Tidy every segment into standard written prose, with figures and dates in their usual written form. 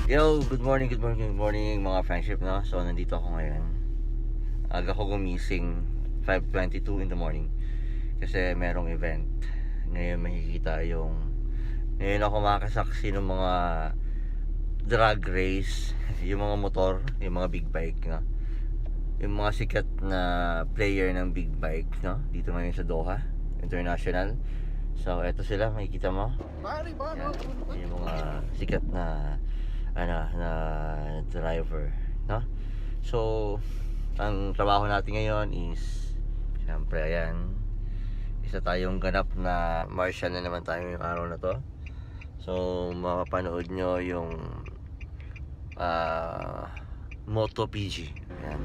Yo, good morning mga friendship, no? So nandito ako ngayon. Aga ko gumising 5:22 in the morning kasi merong event. Ngayon makikita ngayon ako makakasaksi ng mga drag race, yung mga motor, yung mga big bike, no? Yung mga sikat na player ng big bike, no? Dito ngayon sa Doha International. So eto sila, makikita mo. Yan, yung mga sikat na driver, no? So ang trabaho natin ngayon is syempre ayan, isa tayong ganap na Marshal na naman tayo yung araw na to. So mapapanood nyo yung Motogp, ayan,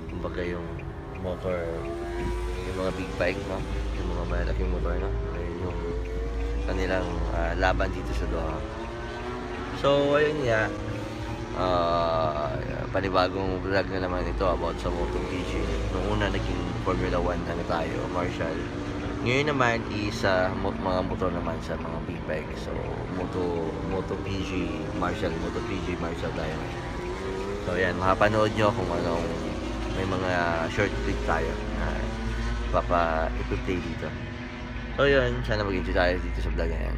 kumbaga yung motor, yung mga big bike, no? Yung mga malaking motor, no? Ayun yung kanilang laban dito sa Doha. So ayun nga, panibagong vlog na naman ito about sa Motogp. Noong una naging Formula 1 na tayo, Marshal. Ngayon naman is mga motor naman sa mga big bike. So Motogp Marshal tayo. So ayan, makapanood nyo kung anong, may mga short clip tayo na ipi-play dito. So yun, sana mag-enjoy tayo dito sa vlog na yan.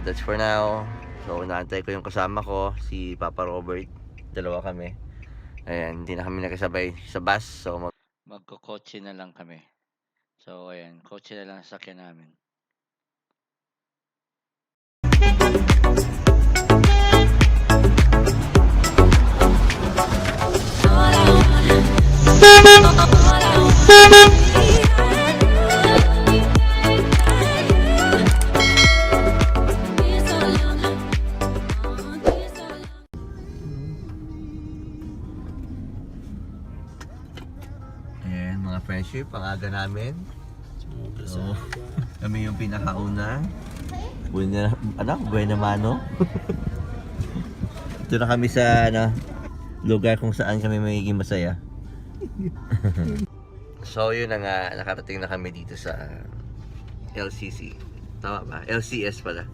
That's for now. So naantay ko yung kasama ko, si Papa Robert. Dalawa kami. Ayan, hindi na kami nakasabay sa bus. So magkokotse na lang kami. So ayan, kotse na lang sasakyan namin. Friendship, ang aga namin. So, kami yung pinakauna. Buena mano. Ito na kami sa lugar kung saan kami magiging masaya. So yun na nga, nakarating na kami dito sa LCC. Tama ba? LCS pala.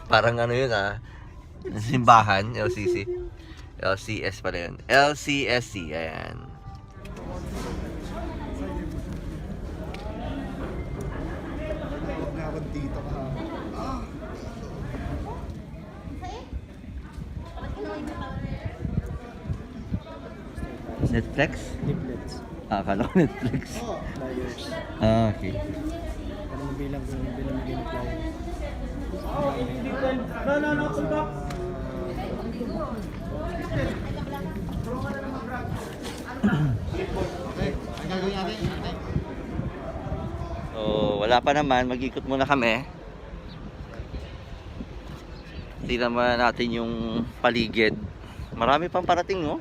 Parang yun simbahan, LCC. LCS pala yun. LCSC, ayan. Dito ka. Netflix? Netflix. Akala ko Netflix. Flyers. Okay. Para mabilang game flyers. So, wala pa naman, mag-ikot muna kami. Tingnan naman natin yung paligid. Marami pang parating, no?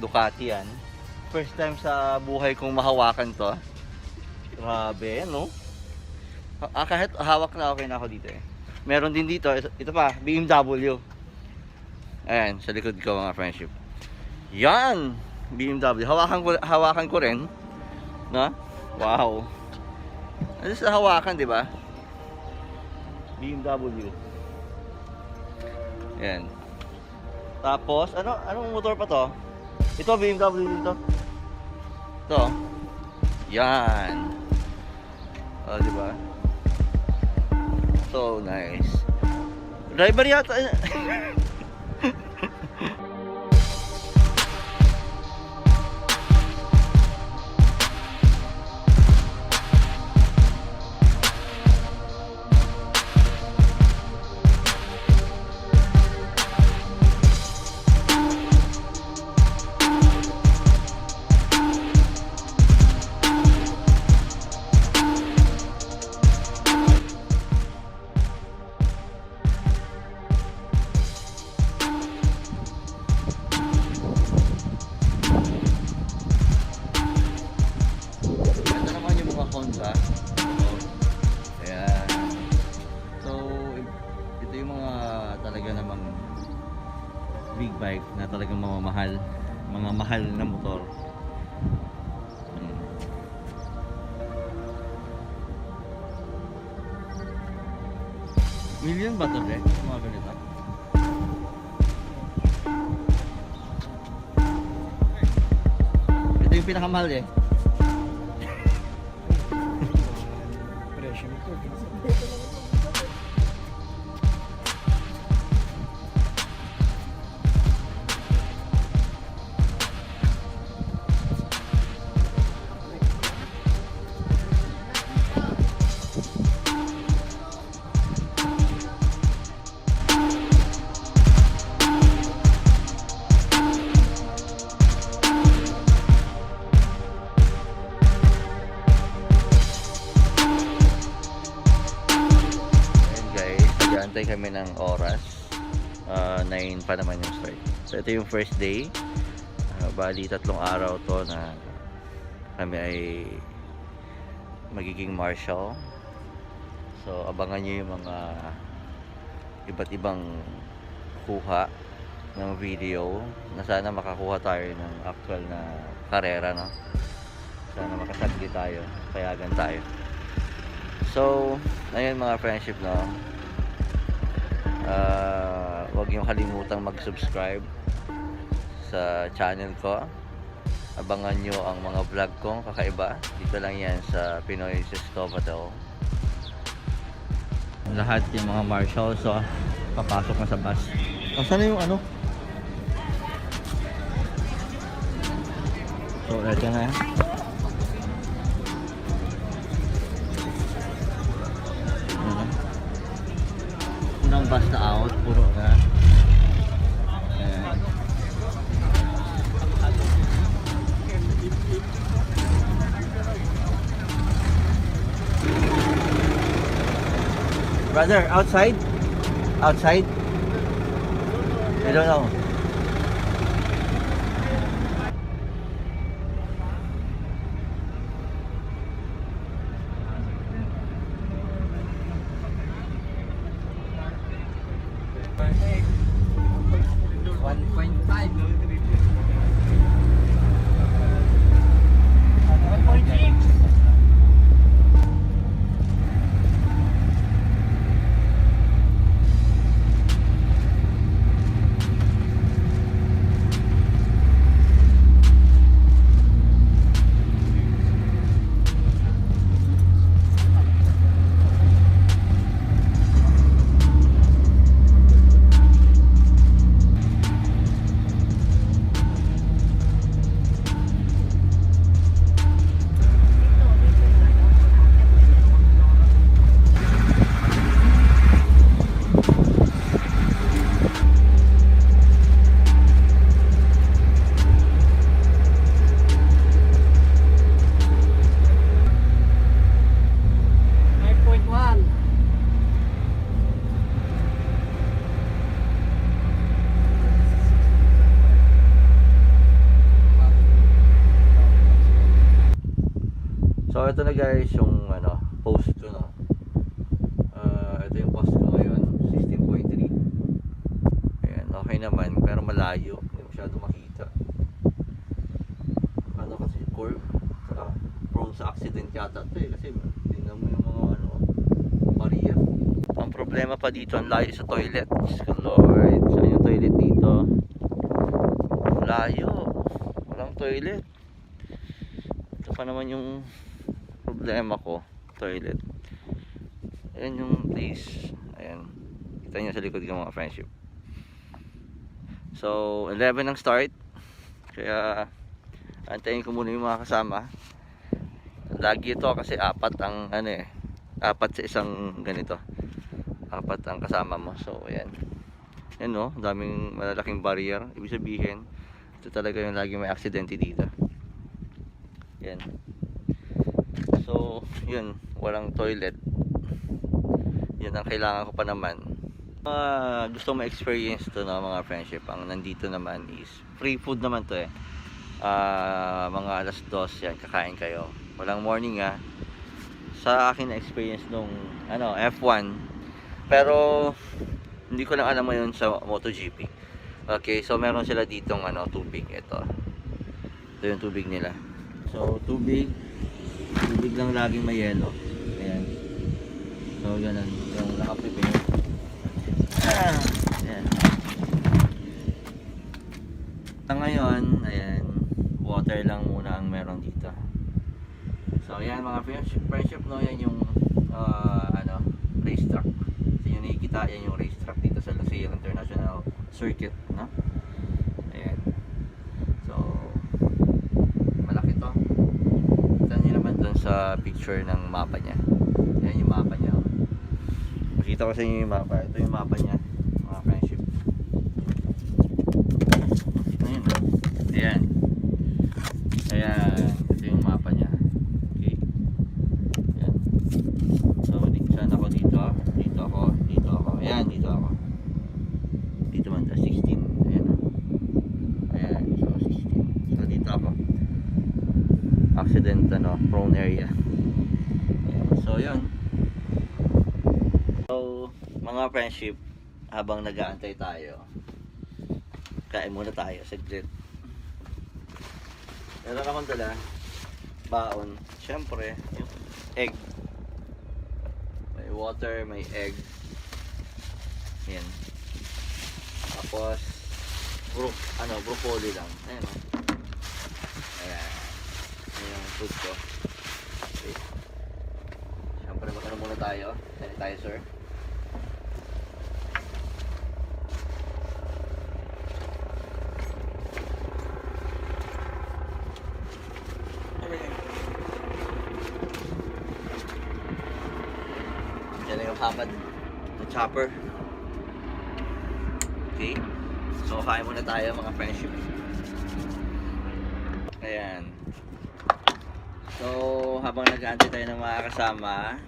Ducati yan. First time sa buhay kong mahawakan to. Grabe, no? Kahit hawak na okay na ako dito eh. Meron din dito, ito pa, BMW. Ayan, sa likod ko mga friendship. Yan! BMW. Hawakan ko rin. No? Wow. Ano sa hawakan, di ba? BMW. Yan. Tapos, anong motor pa to? Ito, BMW dito. Ito. Yan. Oh, di ba? So nice. Driver yata. Honda. Ayan. So, ito yung mga talaga namang big bike na talagang mamamahal. Mga mahal na motor. Million ba ito, Dre? Mga ganito. Ito yung pinakamahal eh. Presyo nito. Antay kami ng oras. 9 pa naman yung start. So ito yung first day. Bali 3 araw to na kami ay magiging Marshal. So abangan nyo yung mga iba't ibang kuha ng video na sana makakuha tayo ng actual na karera, no? Sana makasagli tayo, payagan tayo. So ayun mga friendship, no? Huwag niyong kalimutang mag-subscribe sa channel ko. Abangan nyo ang mga vlog kong kakaiba. Dito lang yan sa Pinoycestovatel. Lahat yung mga Marshal, so papasok na sa bus. Saan na yung ano? So eto na yan. Unang bus na out, puro na. Ayan. Brother, outside? Outside? I don't know. ito na guys yung post ko, no. Ito yung post ko ngayon, 16.3. Ayan, okay naman pero malayo, hindi masyado makita. Kasi curve, prone sa accident yata ito kasi tingnan mo yung mga barrier. Ang problema pa dito, ang layo sa toilet. Lord, saan yung toilet dito? Layo, walang toilet. Ito pa naman yung problema ko, toilet. Ayan yung place. Ayan, kita nyo sa likod ng mga friendship. So 11 ang start, kaya antayin ko muna yung mga kasama. Lagi ito kasi apat ang apat sa isang ganito, apat ang kasama mo. So ayan, yan no, daming malalaking barrier. Ibig sabihin ito talaga yung lagi may aksidente dito. Yan. So yun, walang toilet. Yan ang kailangan ko pa naman. Gusto ma-experience to, no, mga friendship. Ang nandito naman is free food naman to mga alas 2 yan, kakain kayo. Walang morning sa akin na experience nung F1, pero hindi ko lang alam ngayon sa Motogp. Okay, so meron sila ditong tubig. Ito yung tubig nila. So tubig lang laging may yelo. Ayan, so ganun yung naka-prepare. Ayan. Ngayon, ayan, water lang muna ang meron dito. So ayan mga friendship, no, yan yung racetrack. So yung nakikita, yan yung racetrack dito sa Lucia International Circuit, no? Ayan. So malaki to. Kita nyo naman dun sa picture ng mapa niya. Ayan yung mapa niya. Makita ko sa inyo yung mapa. Ito yung mapa niya, mga friendship. Ayan. Ayan. Ayan. Ito yung mapa niya. Okay. Ayan. So, saan ako dito? Dito ako. Dito ako. Ayan, dito ako. Dito man sa 16. Ayan. Ayan. So, 16. So, dito ako. Accident, prone area. Ayan. So, yun. So, mga friendship, habang nag-aantay tayo, kain muna tayo saglit. Meron akong dala baon, syempre yung egg, may water, may egg, yan, tapos broccoli lang, ayan o, ayan yung food ko. Okay. Syempre magkano muna tayo, sanitizer. Hapad na chopper. Okay, so kain muna tayo mga friendship. Ayan, so habang nag-aantay tayo ng mga kasama,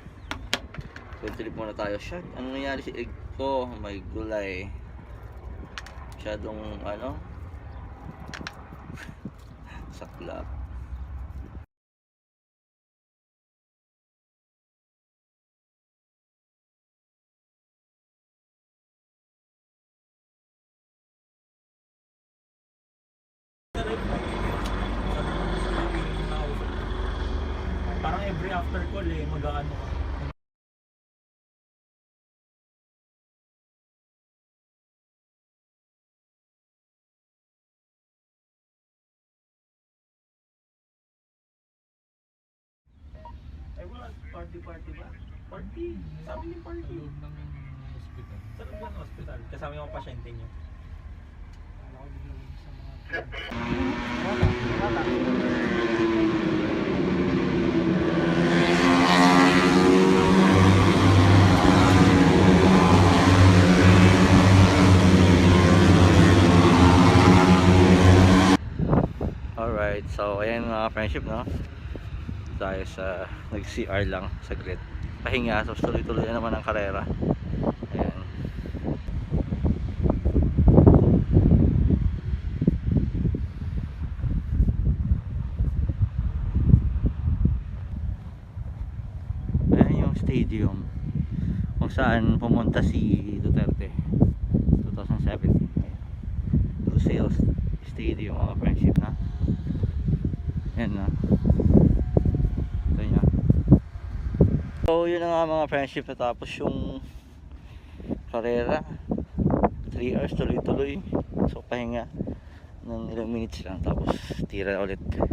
food trip muna tayo. Shit, ano nangyari si egg ko? May gulay, masyadong saklap. Parang every after call mag-aano ka. Ay wala, party ba? Party, sabi niyo party. Sa loob ng hospital. Sa loob ng hospital, kasama yung pasyente niyo. Alright, so ayan mga friendship, no? Tayo sa nag-CR lang saglit, pahinga. So tuloy-tuloy na naman ang karera. Ayan. Stadium kung saan pumunta si Duterte 2017. Lusail Stadium mga friendship na. Yan na. Ito niya. So yun na nga mga friendship, natapos yung karera. 3 hours tuloy-tuloy. So pahinga ng ilang minutes lang, tapos tira ulit. Ayan.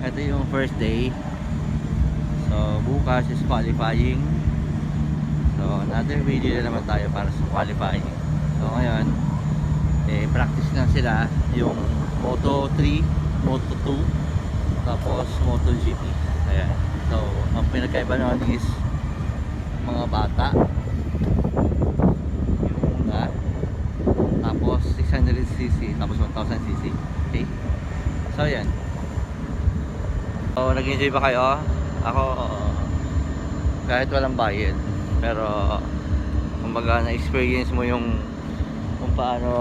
Ito yung first day. So bukas is qualifying. So another video na naman tayo para sa qualifying. So ngayon practice na sila yung Moto 3, Moto 2, tapos Motogp. Ayan. So ang pinagkaiba naman is mga bata yung una, tapos 600cc, tapos 1000cc. Okay. So ayan. So, nag-enjoy ba kayo? Ako, kahit walang bayad, pero kumbaga na-experience mo yung kung paano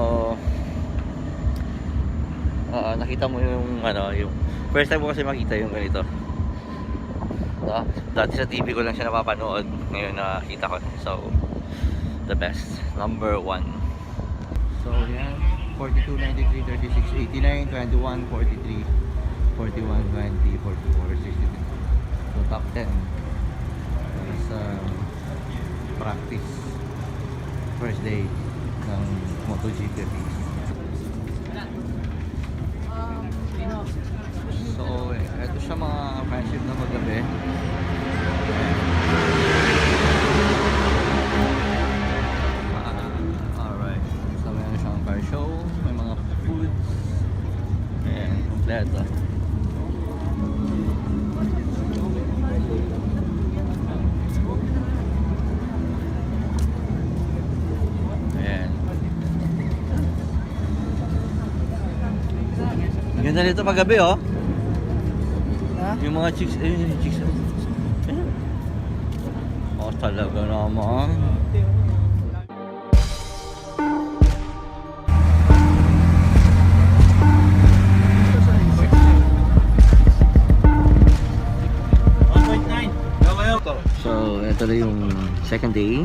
nakita mo yung yung first time ko kasi makita yung ganito. Dati sa TV ko lang siya napapanood, ngayon nakita ko. So, the best, number 1. So, yan, 42, 93, 36, 89, 21, 43, 41, 20, 44, 63. So top 10 sa practice first day ng Motogp race. So eto siya mga friendship na magabi. Alright, so meron siyang car show, may mga foods, ayan, kompleto. Ganda nito paggabi, oh. Yung mga chicks, ayun yung chicks. Ayun. Oh, talaga naman. So, ito na yung second day.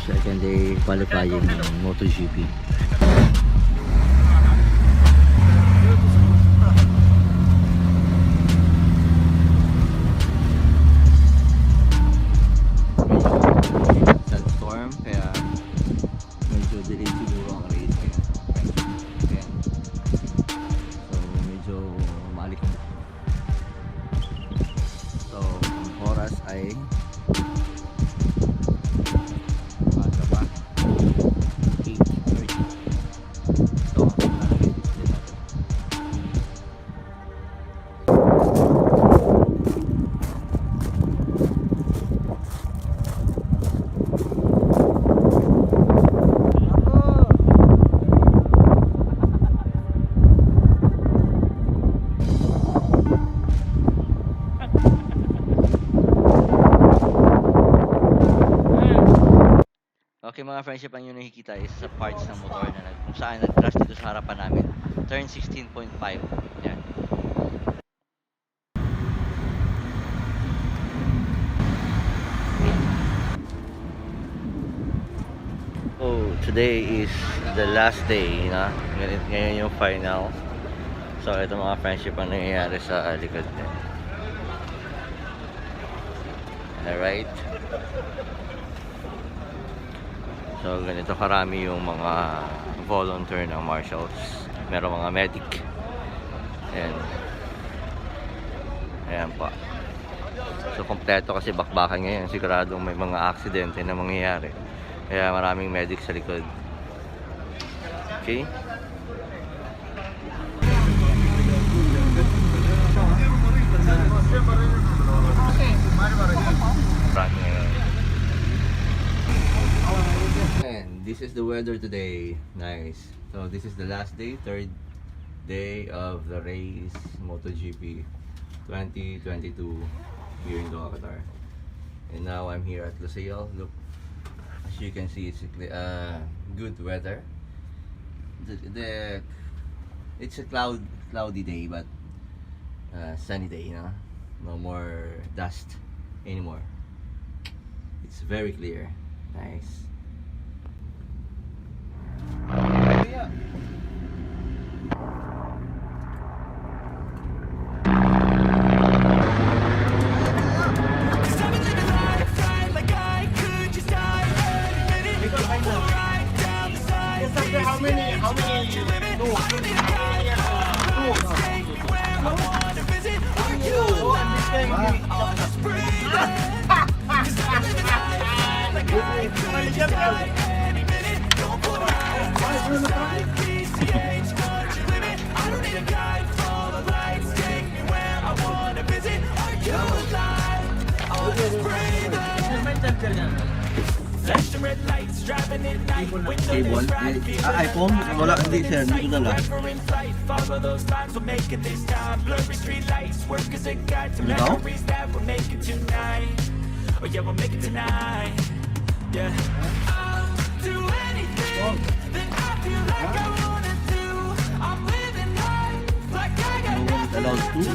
Second day qualifying ng Motogp. Okay mga friendship, ang yun nakikita is sa parts ng motor na kung saan nag-crash dito sa harapan namin. Turn 16.5. Yan. Oh, today is the last day na. Ngayon yung final. So ito mga friendship ang nangyayari sa likod din. Alright. So ganito karami yung mga volunteer ng Marshals. Meron mga medic. Ayan pa. So kompleto kasi bakbakan ngayon, siguradong may mga aksidente na mangyayari. Kaya maraming medic sa likod. Okay? And this is the weather today. Nice. So this is the last day, third day of the race, Motogp 2022 here in Doha, Qatar. And now I'm here at Lusail. Look, as you can see, it's good weather. It's a cloudy day, but sunny day, you know. No more dust anymore. It's very clear. Nice. Cable? iPhone? Wala, hindi sir, hindi ko dala. Ikaw? Allowed to?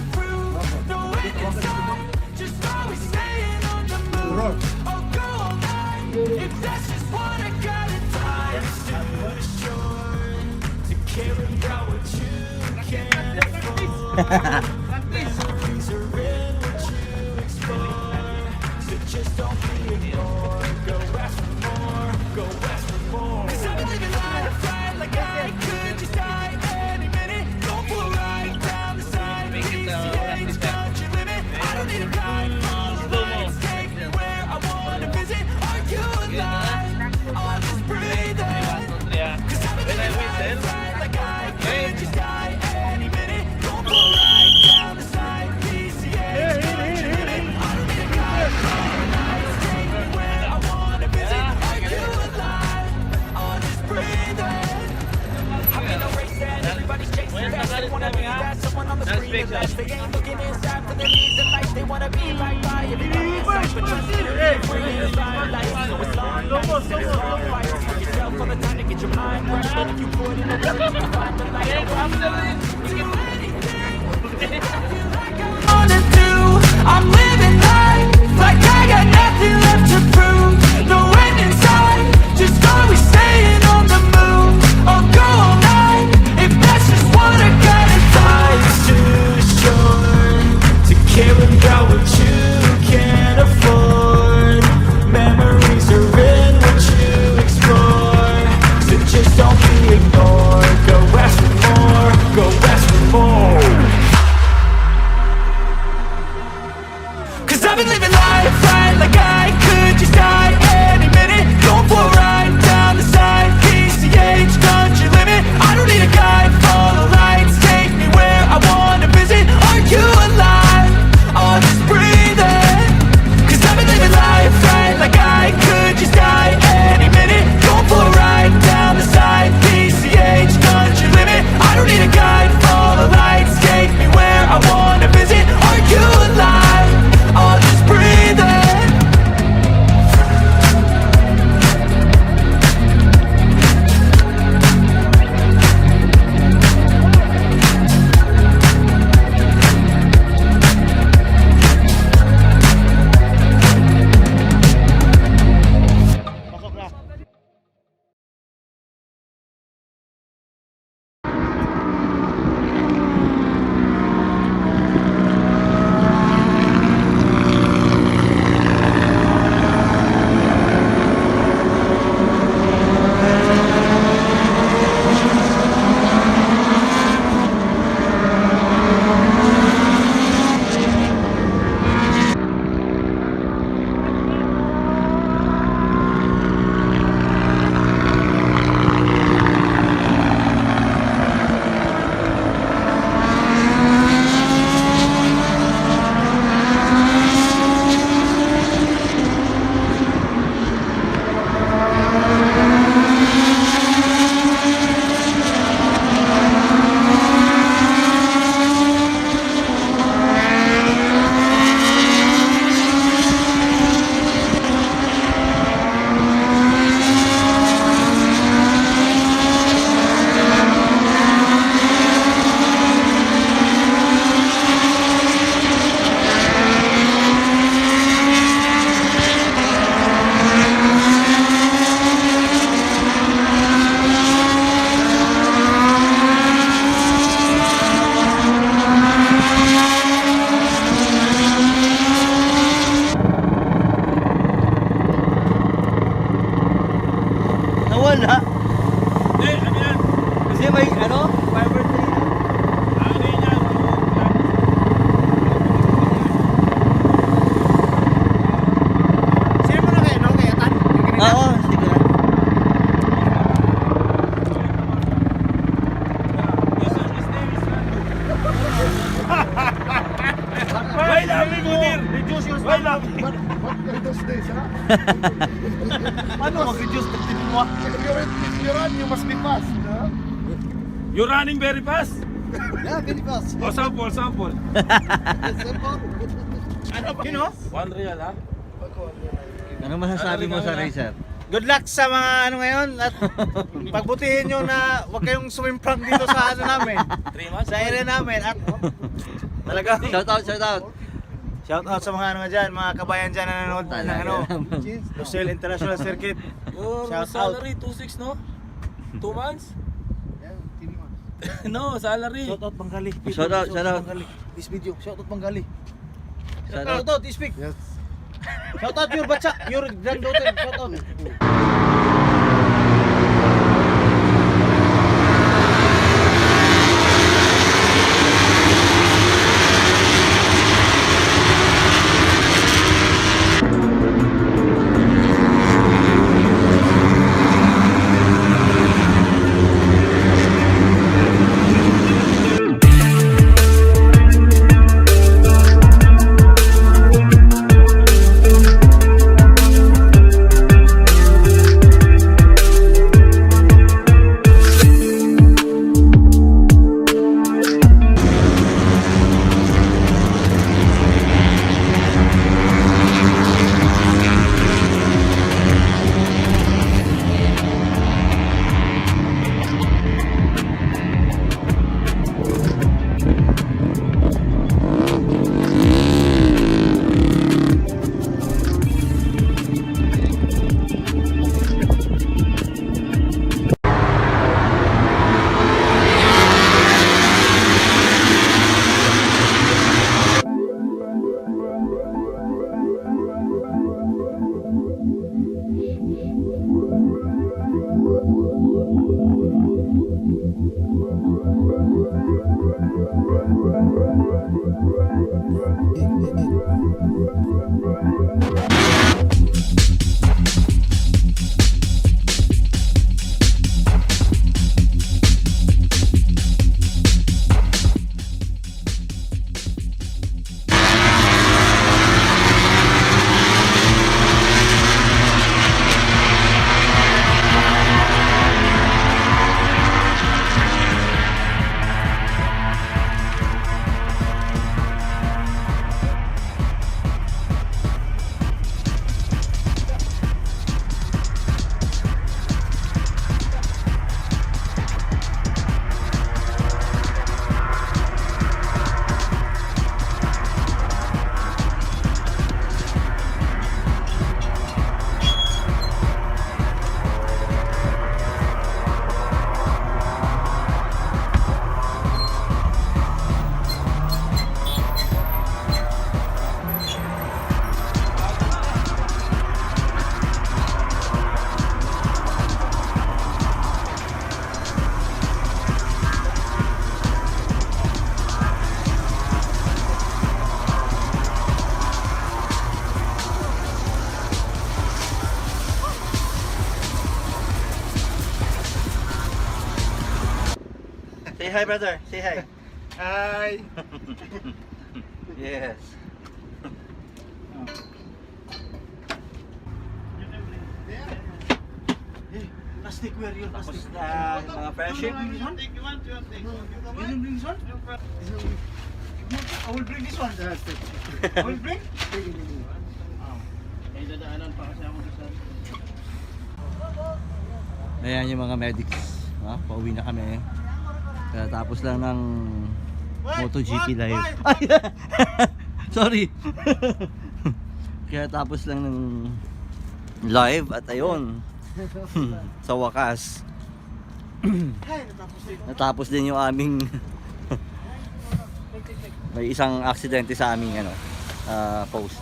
I'm living life like I got nothing left to prove. No end in sight, just always staying on the move. I'll go all night if that's just what I gotta do. Life's too short to care about what you can't afford. Memories are in what you explore, so just don't be ignored. Go ask for more, go ask for more. dami butir. Reduce your Why not? What reduce this, ha? Paano mag-reduce the TV mo? If you run, you must be fast, ha? You're running very fast. Yeah, very fast. Oh, sample. Simple. You know? 1 real, ha? Ano masasabi mo sa racer? Good luck sa mga ano ngayon at pagbutihin nyo na huwag kayong swim-prank dito sa ano namin. 3 months? Sa area namin at talaga. Shout out. Shout out sa mga ano nga dyan, mga kabayan dyan na nanonood ng ano, Lucille International Circuit. Your Shout out. salary 2.6, no? 2 months? Yeah, 3 months. No, salary. Shout out Bengali. Shout out. Bengali. This video, shout out Bengali. Shout Shout out, speak. Yes. Shout out your bacha, your granddaughter. Shout out. Say hi, brother. Say hi. Hi. Yes. Plastic, where your Tapos plastic? na mga friendship. You don't bring this one? I will bring this one. I will bring? Ay, dadaanan pa kasi ako sa... Ayan yung mga medics. Pauwi na kami. Tapos lang ng Motogp live. Ay! Sorry. Kaya tapos lang ng live at ayun. Sa wakas. Natapos din yung aming may isang aksidente sa aming post.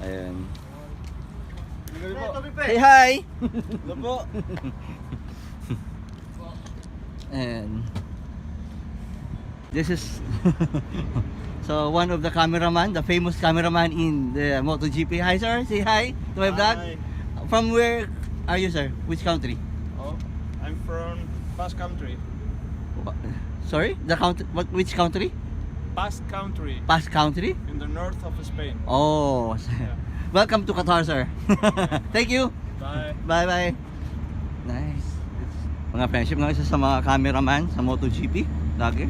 Ayun. Say hi! Hello po. And this is so one of the cameraman, the famous cameraman in the Motogp. Hi sir, say hi to my vlog. Hi. From where are you, sir? Which country? Oh, I'm from Basque Country. Sorry, the country. Which country? Basque Country Basque Country? in the north of Spain. Oh, welcome to Qatar, sir. Thank you. Bye. Bye-bye. Nice. Mga friendship ng isa sa mga cameraman sa Motogp. Lagi.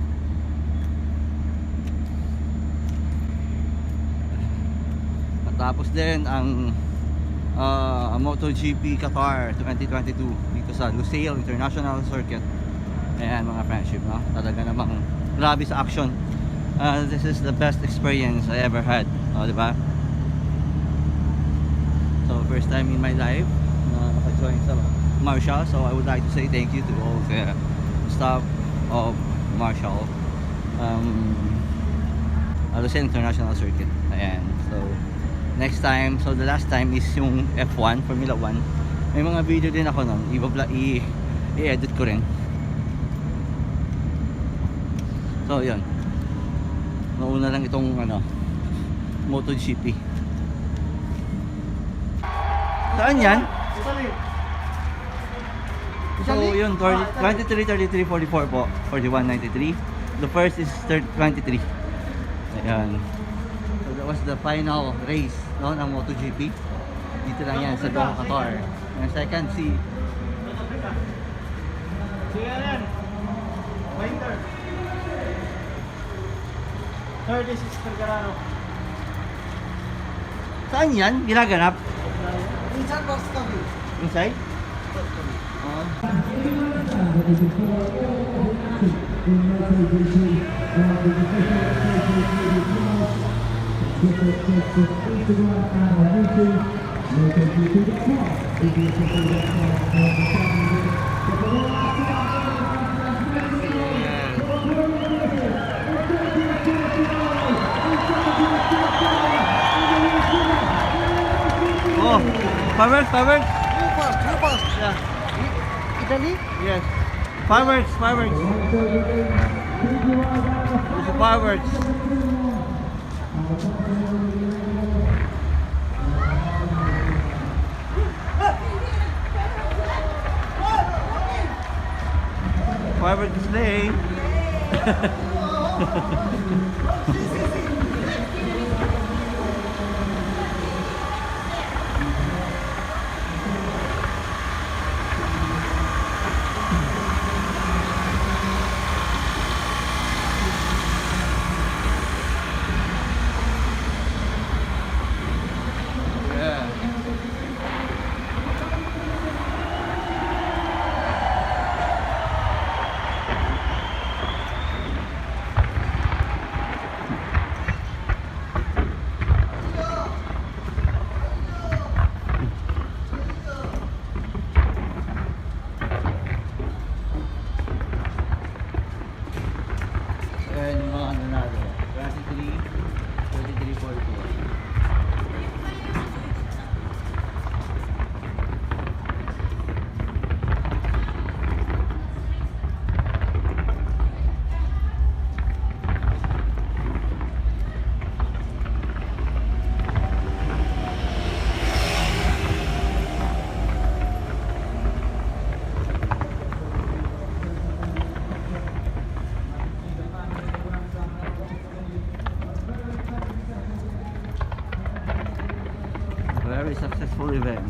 Tapos din ang Motogp Qatar 2022 dito sa Lusail International Circuit. Ayan mga friendship, no? Talaga namang grabe sa action. This is the best experience I ever had, diba? So first time in my life na naka-join sa Marshal, so I would like to say thank you to all the staff of Marshal, Lusail International Circuit. Ayan, so next time, so the last time is yung F1, Formula 1. May mga video din ako nun, i-edit ko rin. So yun, nauna lang itong Motogp. Saan yan? So yun, 23, 33, 44 po, 41, 93. The first is 23. Ayan. So that was the final race, no, ng Motogp. Dito lang yan sa Doha, Qatar. And second si Third is Garano. saan yan? Ginaganap? Inside box kami. Inside? Oh, fireworks, fireworks. Who passed? Yeah. Italy? Yes. Fireworks, fireworks. There's the fireworks. Fireworks display. And yung mga nanalo, 23, 23, 44. Very successful event.